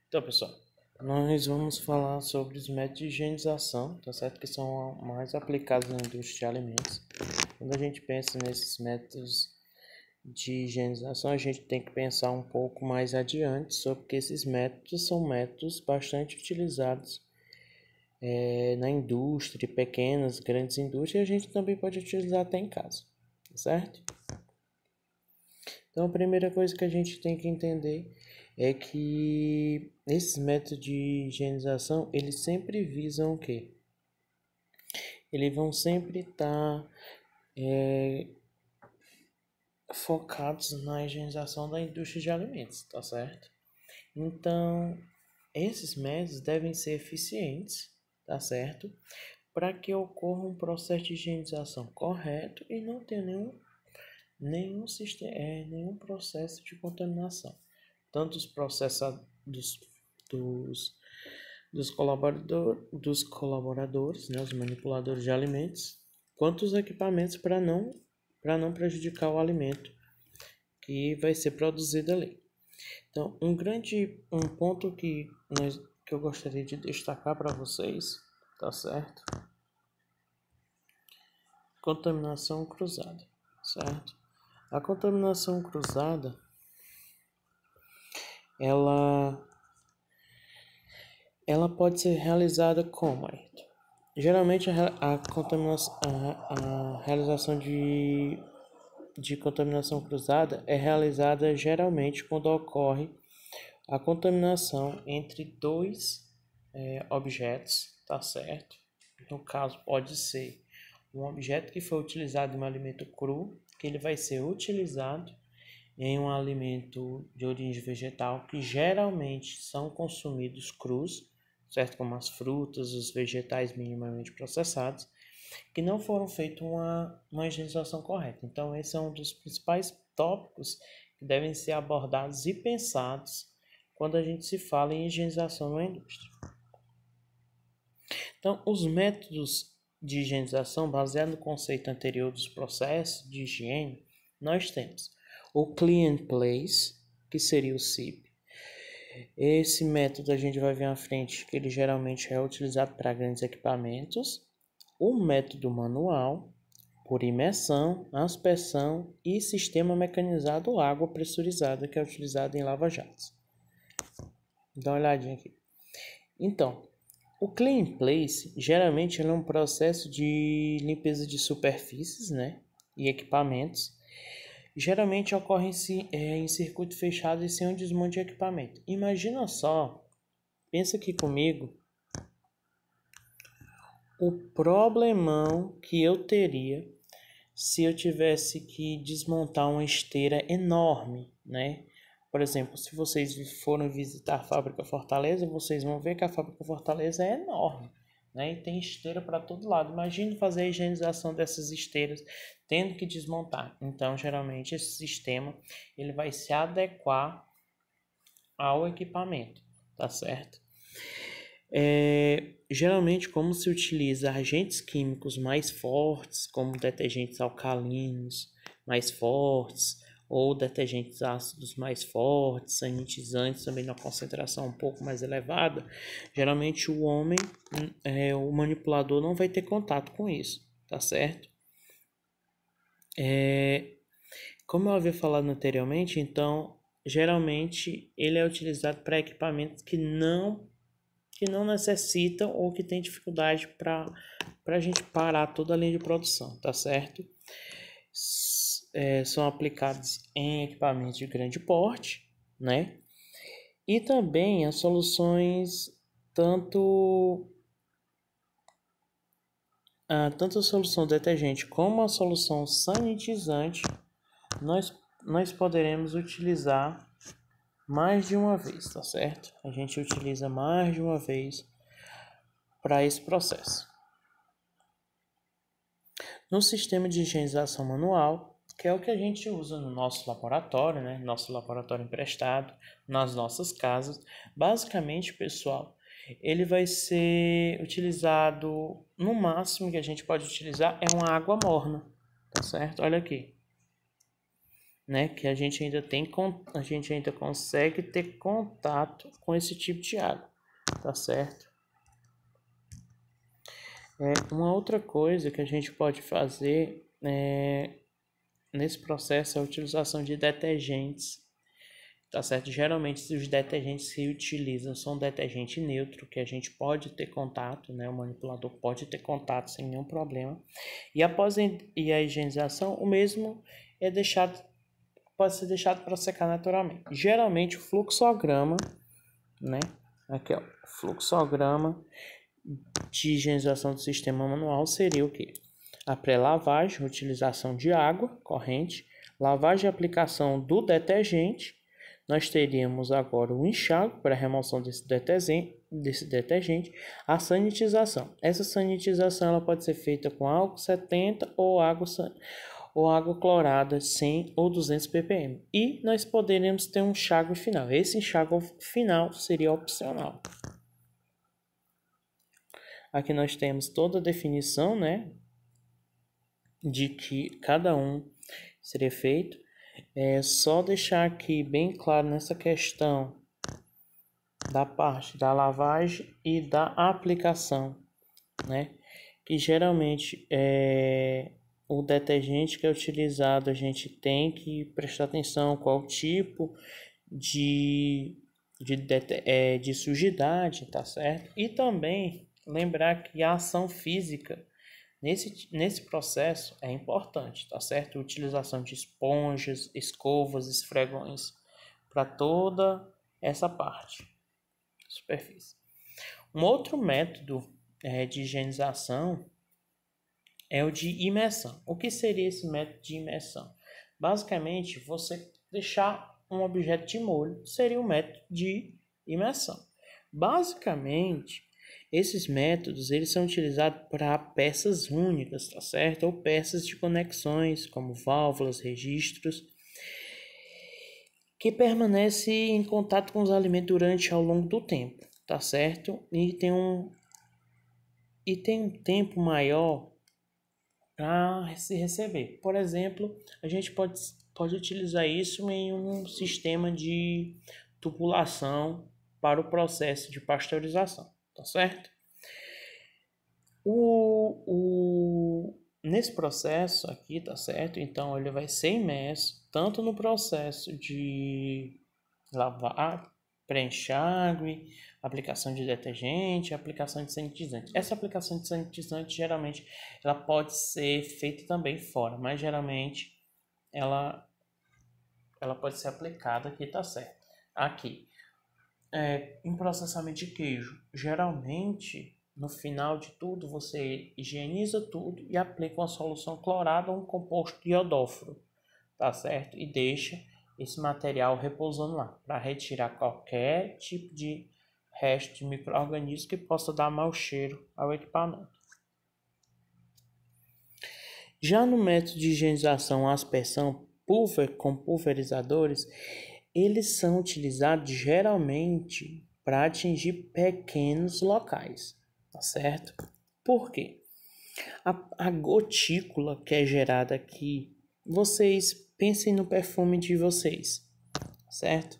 Então, pessoal, nós vamos falar sobre os métodos de higienização, tá certo? Que são mais aplicados na indústria de alimentos. Quando a gente pensa nesses métodos de higienização, a gente tem que pensar um pouco mais adiante sobre que esses métodos são métodos bastante utilizados na indústria, pequenas, grandes indústrias, e a gente também pode utilizar até em casa, tá certo? Então, a primeira coisa que a gente tem que entender é que esses métodos de higienização, eles sempre visam o quê? Eles vão sempre estar focados na higienização da indústria de alimentos, tá certo? Então, esses métodos devem ser eficientes, tá certo? Para que ocorra um processo de higienização correto e não tenha nenhum processo de contaminação. Tanto os processos dos, dos colaboradores, né, os manipuladores de alimentos, quanto os equipamentos para não prejudicar o alimento que vai ser produzido ali. Então, um ponto que eu gostaria de destacar para vocês, tá certo? Contaminação cruzada, certo? A contaminação cruzada, ela pode ser realizada como, Ayrton? Geralmente a realização de contaminação cruzada é realizada geralmente quando ocorre a contaminação entre dois objetos, tá certo? No caso, pode ser um objeto que foi utilizado em um alimento cru, que ele vai ser utilizado em um alimento de origem vegetal, que geralmente são consumidos crus, certo? Como as frutas, os vegetais minimamente processados, que não foram feitos uma higienização correta. Então, esse é um dos principais tópicos que devem ser abordados e pensados quando a gente se fala em higienização na indústria. Então, os métodos de higienização, baseados no conceito anterior dos processos de higiene, nós temos o Clean Place, que seria o CIP. Esse método a gente vai ver à frente que ele geralmente é utilizado para grandes equipamentos. O método manual, por imersão, aspersão e sistema mecanizado água pressurizada, que é utilizado em lava-jatos. Dá uma olhadinha aqui. Então, o Clean Place, geralmente, é um processo de limpeza de superfícies, né, e equipamentos. Geralmente ocorre em circuito fechado e sem um desmonte de equipamento. Imagina só, pensa aqui comigo, o problemão que eu teria se eu tivesse que desmontar uma esteira enorme, né? Por exemplo, se vocês forem visitar a Fábrica Fortaleza, vocês vão ver que a Fábrica Fortaleza é enorme, né? E tem esteira para todo lado. Imagine fazer a higienização dessas esteiras tendo que desmontar. Então, geralmente, esse sistema ele vai se adequar ao equipamento, tá certo? Geralmente, como se utiliza agentes químicos mais fortes, como detergentes alcalinos mais fortes, ou detergentes ácidos mais fortes, sanitizantes também na concentração um pouco mais elevada, geralmente o manipulador não vai ter contato com isso, tá certo? Como eu havia falado anteriormente, então, geralmente ele é utilizado para equipamentos que não necessitam ou que tem dificuldade para a gente parar toda a linha de produção, tá certo? São aplicados em equipamentos de grande porte, né? E também as soluções, tanto a solução detergente como a solução sanitizante, nós poderemos utilizar mais de uma vez, tá certo? A gente utiliza mais de uma vez para esse processo. No sistema de higienização manual, que é o que a gente usa no nosso laboratório, né? Nosso laboratório emprestado, nas nossas casas. Basicamente, pessoal, ele vai ser utilizado, no máximo que a gente pode utilizar é uma água morna, tá certo? Olha aqui. né, que a gente ainda consegue ter contato com esse tipo de água, tá certo? Uma outra coisa que a gente pode fazer nesse processo é a utilização de detergentes, tá certo? Geralmente os detergentes que utilizam são detergente neutro, que a gente pode ter contato, né? O manipulador pode ter contato sem nenhum problema. E após a higienização, o mesmo pode ser deixado para secar naturalmente. Geralmente o fluxograma, né? Aqui, ó, fluxograma de higienização do sistema manual seria o quê? A pré-lavagem, utilização de água corrente, lavagem e aplicação do detergente. Nós teríamos agora o enxágue para remoção desse detergente, a sanitização. Essa sanitização ela pode ser feita com álcool 70 ou água clorada 100 ou 200 ppm. E nós poderemos ter um enxágue final. Esse enxágue final seria opcional. Aqui nós temos toda a definição, né, de que cada um seria feito. É só deixar aqui bem claro nessa questão da parte da lavagem e da aplicação, né, que geralmente o detergente que é utilizado, a gente tem que prestar atenção qual tipo de sujidade, tá certo? E também lembrar que a ação física nesse processo é importante, tá certo? A utilização de esponjas, escovas, esfregões para toda essa parte da superfície. Um outro método de higienização é o de imersão. O que seria esse método de imersão? Basicamente, você deixar um objeto de molho seria um método de imersão. Basicamente, esses métodos eles são utilizados para peças únicas, tá certo? Ou peças de conexões, como válvulas, registros, que permanecem em contato com os alimentos ao longo do tempo, tá certo? E tem um tempo maior para se receber. Por exemplo, a gente pode utilizar isso em um sistema de tubulação para o processo de pasteurização, tá certo? Nesse processo aqui, tá certo? Então, ele vai ser imerso tanto no processo de lavar, pré-enxágue, aplicação de detergente, aplicação de sanitizante. Essa aplicação de sanitizante, geralmente, ela pode ser feita também fora, mas geralmente ela pode ser aplicada aqui, tá certo? Aqui, em processamento de queijo, geralmente, no final de tudo, você higieniza tudo e aplica uma solução clorada ou um composto de iodóforo, tá certo? E deixa esse material repousando lá, para retirar qualquer tipo de resto de micro-organismo que possa dar mau cheiro ao equipamento. Já no método de higienização à aspersão com pulverizadores, eles são utilizados geralmente para atingir pequenos locais, tá certo? Por quê? A gotícula que é gerada aqui, vocês pensem no perfume de vocês, certo?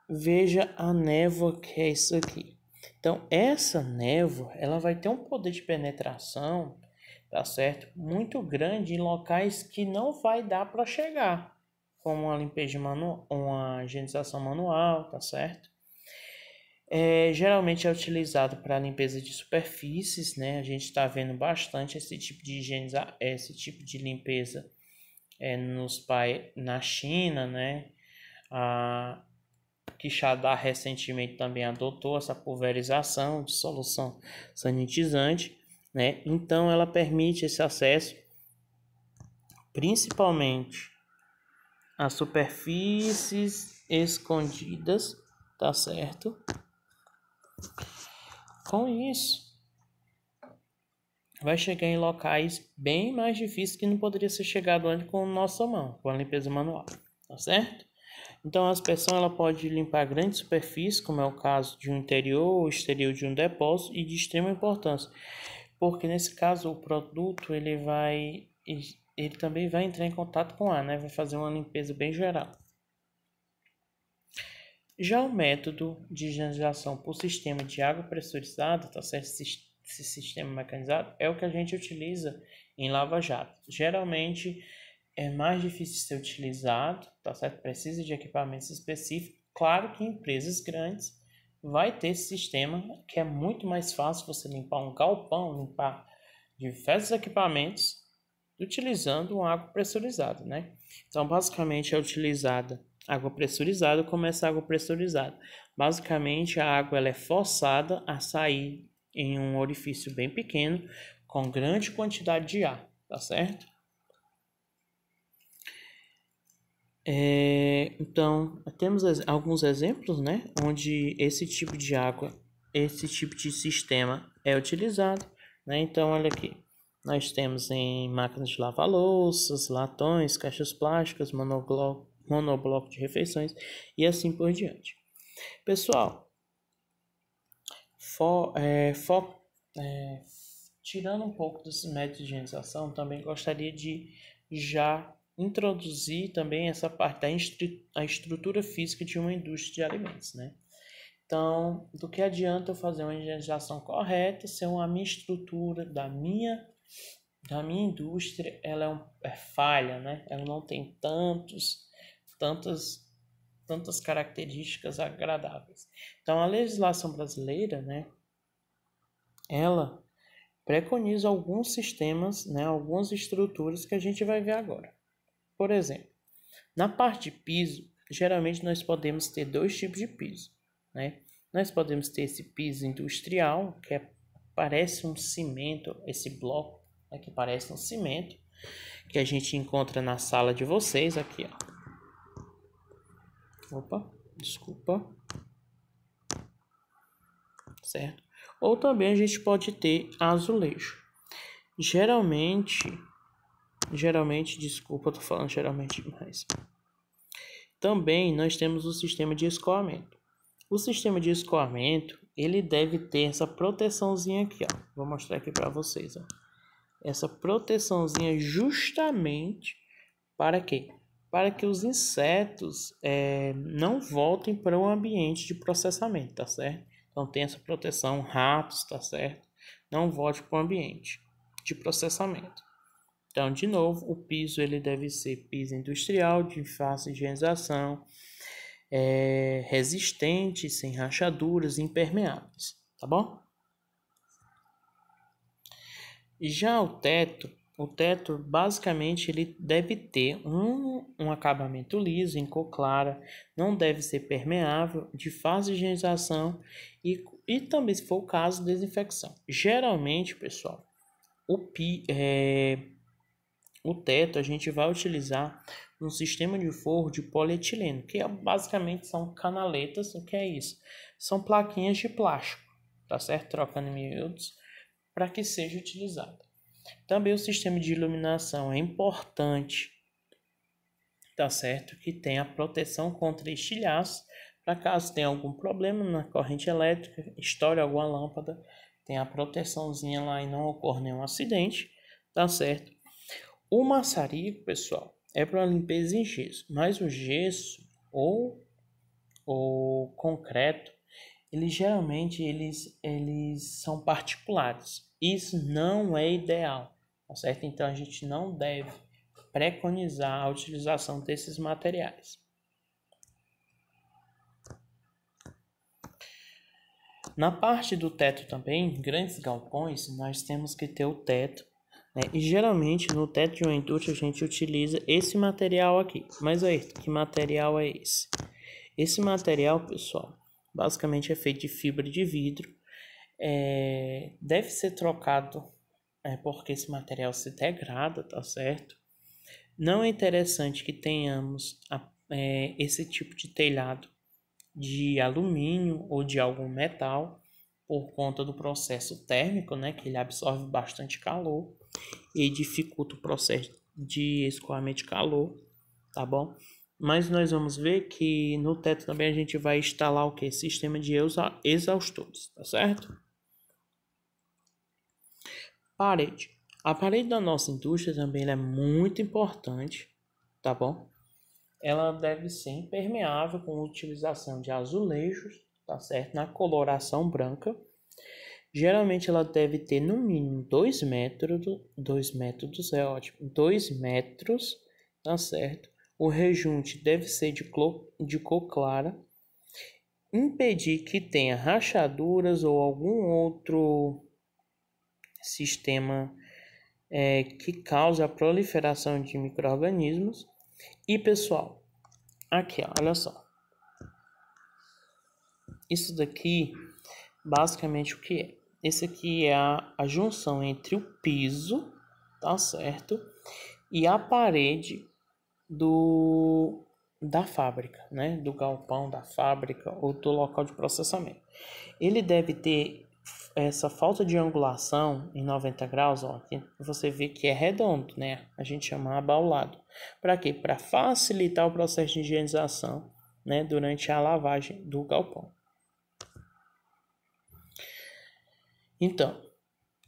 Veja a névoa que é isso aqui. Então, essa névoa, ela vai ter um poder de penetração, tá certo? Muito grande em locais que não vai dar para chegar, como uma limpeza manual, uma higienização manual, tá certo? Geralmente é utilizado para limpeza de superfícies, né? A gente está vendo bastante esse tipo de limpeza na China, né? A Quixadá recentemente também adotou essa pulverização de solução sanitizante, né? Então ela permite esse acesso principalmente a superfícies escondidas, tá certo? Com isso, vai chegar em locais bem mais difíceis que não poderia ser chegado antes com nossa mão, com a limpeza manual, tá certo? Então, a aspersão ela pode limpar grandes superfícies, como é o caso de um interior ou exterior de um depósito, e de extrema importância, porque nesse caso o produto ele vai ele também vai entrar em contato com o ar, né? Vai fazer uma limpeza bem geral. Já o método de higienização por sistema de água pressurizada, tá certo? Esse sistema mecanizado é o que a gente utiliza em lava-jato. Geralmente é mais difícil de ser utilizado, tá certo? Precisa de equipamentos específicos. Claro que em empresas grandes vai ter esse sistema que é muito mais fácil você limpar um galpão, limpar diversos equipamentos utilizando água pressurizada, né? Então, basicamente é utilizada água pressurizada, como essa água pressurizada. Basicamente, a água ela é forçada a sair em um orifício bem pequeno, com grande quantidade de ar, tá certo? Então, temos alguns exemplos, né, onde esse tipo de água, esse tipo de sistema é utilizado, né? Então, olha aqui, nós temos em máquinas de lavar louças, latões, caixas plásticas, monobloco de refeições e assim por diante. Pessoal, tirando um pouco desses métodos de higienização, também gostaria de já introduzir também essa parte da estrutura física de uma indústria de alimentos, né? Então, do que adianta eu fazer uma higienização correta se a minha estrutura da minha indústria ela é falha, né? Ela não tem tantas características agradáveis. Então, a legislação brasileira, né, ela preconiza alguns sistemas, né, algumas estruturas que a gente vai ver agora. Por exemplo, na parte de piso, geralmente nós podemos ter dois tipos de piso, né? Nós podemos ter esse piso industrial, parece um cimento, esse bloco aqui parece um cimento, que a gente encontra na sala de vocês aqui, ó. Opa, desculpa. Certo? Ou também a gente pode ter azulejo. Geralmente, desculpa, eu tô falando geralmente demais. Também nós temos o sistema de escoamento. O sistema de escoamento, ele deve ter essa proteçãozinha aqui, ó. Vou mostrar aqui para vocês, ó. Essa proteçãozinha justamente para quê? Para que os insetos não voltem para o ambiente de processamento, tá certo? Então tem essa proteção, ratos, tá certo? Não volte para o ambiente de processamento. Então, de novo, o piso ele deve ser piso industrial, de fácil higienização, resistente, sem rachaduras, impermeáveis, tá bom? Já o teto basicamente ele deve ter um acabamento liso, em cor clara, não deve ser permeável, de fácil higienização e também, se for o caso, desinfecção. Geralmente, pessoal, o teto a gente vai utilizar um sistema de forro de polietileno, que basicamente são canaletas. O que é isso? São plaquinhas de plástico, tá certo? Trocando em miúdos para que seja utilizado. Também o sistema de iluminação é importante, tá certo? Que tenha proteção contra estilhaços, para caso tenha algum problema na corrente elétrica, estoure alguma lâmpada, tem a proteçãozinha lá e não ocorra nenhum acidente, tá certo? O maçarico, pessoal, é para limpeza em gesso, mas o gesso ou o concreto, eles são particulares. Isso não é ideal, tá certo? Então a gente não deve preconizar a utilização desses materiais. Na parte do teto também, grandes galpões, nós temos que ter o teto, né? E geralmente no teto de uma indústria a gente utiliza esse material aqui. Mas aí, que material é esse? Esse material, pessoal, basicamente é feito de fibra de vidro. Deve ser trocado porque esse material se degrada, tá certo? Não é interessante que tenhamos esse tipo de telhado de alumínio ou de algum metal por conta do processo térmico, né, que ele absorve bastante calor e dificulta o processo de escoamento de calor, tá bom? Mas nós vamos ver que no teto também a gente vai instalar o que? Sistema de exaustores, tá certo? Parede. A parede da nossa indústria também é muito importante, tá bom? Ela deve ser impermeável com utilização de azulejos, tá certo? Na coloração branca. Geralmente ela deve ter no mínimo 2 metros, 2 metros é ótimo, 2 metros, tá certo? O rejunte deve ser de cor clara. Impedir que tenha rachaduras ou algum outro sistema que cause a proliferação de micro-organismos. E pessoal, aqui ó, olha só. Isso daqui, basicamente o que é? Esse aqui é a junção entre o piso, tá certo? E a parede da fábrica, né? Do galpão, da fábrica ou do local de processamento. Ele deve ter essa falta de angulação em 90 graus, ó, que você vê que é redondo, né? A gente chama abaulado. Para quê? Para facilitar o processo de higienização, né? Durante a lavagem do galpão. Então,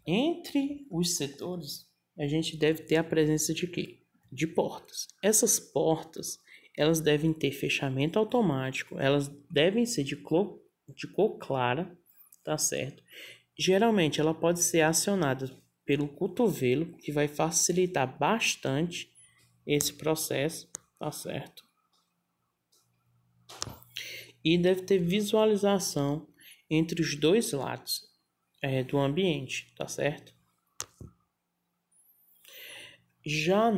entre os setores, a gente deve ter a presença de quê? De portas. Essas portas, elas devem ter fechamento automático, elas devem ser de cor clara, tá certo? Geralmente, ela pode ser acionada pelo cotovelo, que vai facilitar bastante esse processo, tá certo? E deve ter visualização entre os dois lados do ambiente, tá certo? Já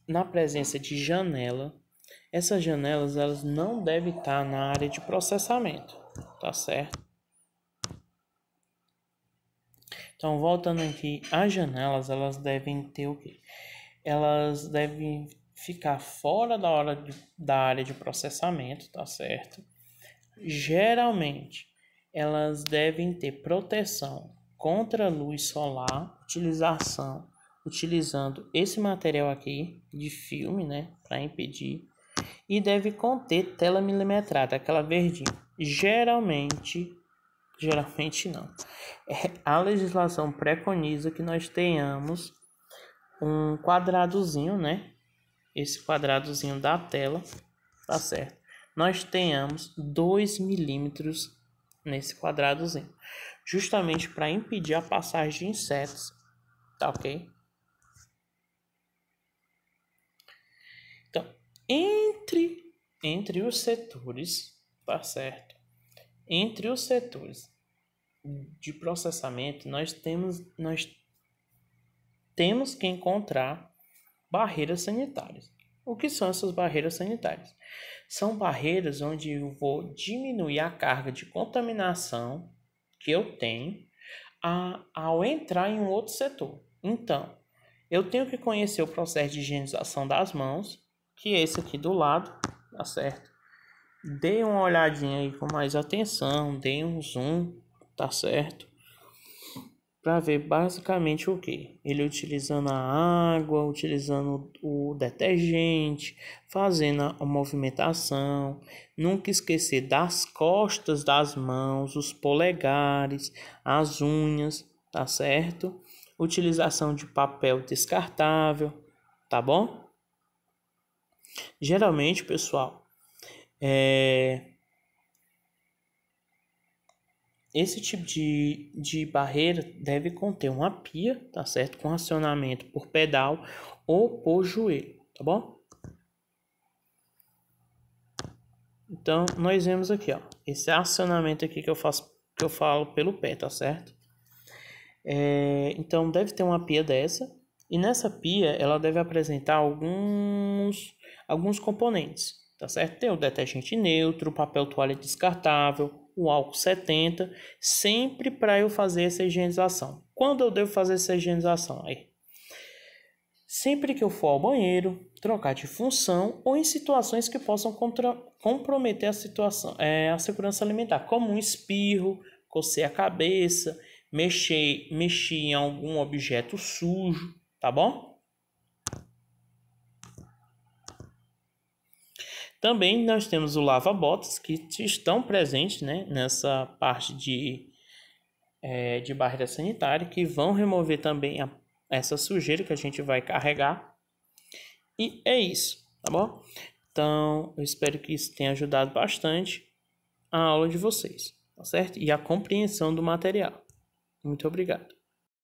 na presença de janela, essas janelas elas não devem estar na área de processamento, tá certo? Então, voltando aqui, as janelas elas devem ter o quê? Elas devem ficar fora da área de processamento, tá certo? Geralmente, elas devem ter proteção contra a luz solar, utilizando esse material aqui de filme, né, para impedir, e deve conter tela milimetrada, aquela verdinha. Geralmente não. A legislação preconiza que nós tenhamos um quadradozinho, né? Esse quadradozinho da tela, tá certo? Nós tenhamos 2 milímetros nesse quadradozinho, justamente para impedir a passagem de insetos, tá ok? Então, entre os setores, tá certo? Entre os setores de processamento, nós temos que encontrar barreiras sanitárias. O que são essas barreiras sanitárias? São barreiras onde eu vou diminuir a carga de contaminação que eu tenho ao entrar em um outro setor. Então, eu tenho que conhecer o processo de higienização das mãos, que é esse aqui do lado, tá certo? Dê uma olhadinha aí com mais atenção, dê um zoom, tá certo? Para ver basicamente o que? Ele utilizando a água, utilizando o detergente, fazendo a movimentação. Nunca esquecer das costas das mãos, os polegares, as unhas, tá certo? Utilização de papel descartável, tá bom? Geralmente, pessoal, esse tipo de barreira deve conter uma pia, tá certo? Com acionamento por pedal ou por joelho, tá bom? Então, nós vemos aqui, ó, esse acionamento aqui que eu falo pelo pé, tá certo? Então, deve ter uma pia dessa, e nessa pia ela deve apresentar alguns componentes, tá certo? Tem o detergente neutro, o papel toalha descartável, o álcool 70, sempre para eu fazer essa higienização. Quando eu devo fazer essa higienização? Sempre que eu for ao banheiro, trocar de função ou em situações que possam comprometer a segurança alimentar, como um espirro, cocer a cabeça, mexer em algum objeto sujo, tá bom? Também nós temos o lava-botas, que estão presentes, né, nessa parte de barreira sanitária, que vão remover também essa sujeira que a gente vai carregar. E é isso, tá bom? Então, eu espero que isso tenha ajudado bastante a aula de vocês, tá certo? E a compreensão do material. Muito obrigado.